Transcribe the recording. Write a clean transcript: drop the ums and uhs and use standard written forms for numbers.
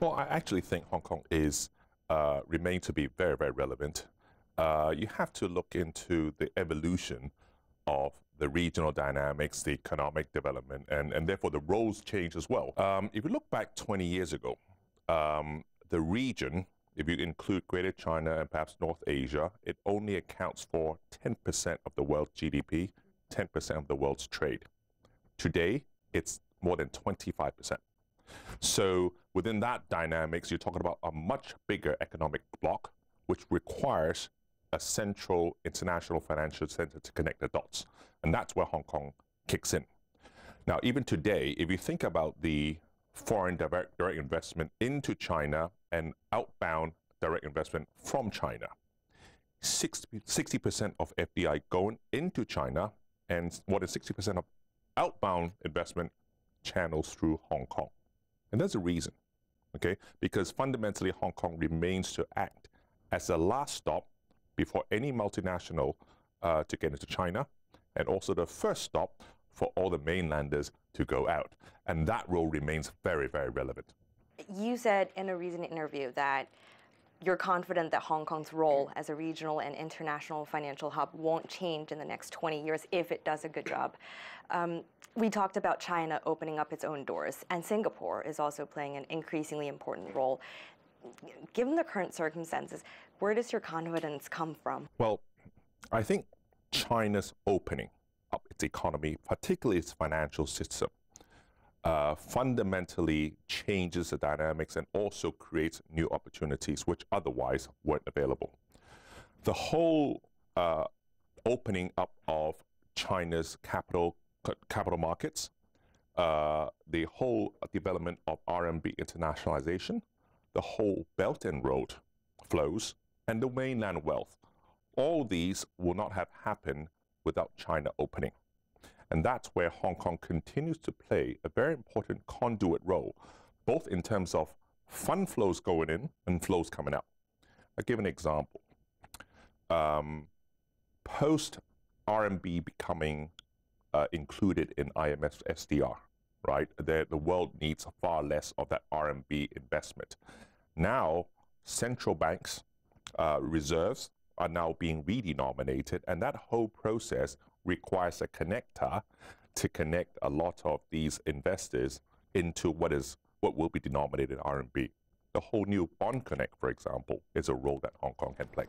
Well, I actually think Hong Kong is remain to be very, very relevant. You have to look into the evolution of the regional dynamics, the economic development, and therefore the roles change as well. If you look back 20 years ago, the region, if you include Greater China and perhaps North Asia, it only accounts for 10% of the world's GDP, 10% of the world's trade. Today, it's more than 25%. So within that dynamics, you're talking about a much bigger economic bloc, which requires a central international financial center to connect the dots. And that's where Hong Kong kicks in. Now, even today, if you think about the foreign direct investment into China and outbound direct investment from China, 60% of FDI going into China and more than 60% of outbound investment channels through Hong Kong. And there's a reason, okay? Because fundamentally, Hong Kong remains to act as a last stop before any multinational to get into China, and also the first stop for all the mainlanders to go out. And that role remains very, very relevant. You said in a recent interview that you're confident that Hong Kong's role as a regional and international financial hub won't change in the next 20 years if it does a good job. We talked about China opening up its own doors, and Singapore is also playing an increasingly important role. Given the current circumstances, where does your confidence come from? Well, I think China's opening up its economy, particularly its financial system, fundamentally changes the dynamics and also creates new opportunities which otherwise weren't available. The whole opening up of China's capital markets, the whole development of RMB internationalization, the whole Belt and Road flows, and the mainland wealth, all these will not have happened without China opening. And that's where Hong Kong continues to play a very important conduit role, both in terms of fund flows going in and flows coming out. I'll give an example. Post RMB becoming included in IMF SDR, right? The world needs far less of that RMB investment. Now, central banks' reserves are now being redenominated, and that whole process requires a connector to connect a lot of these investors into what will be denominated in RMB. The whole new bond connect, for example, is a role that Hong Kong can play.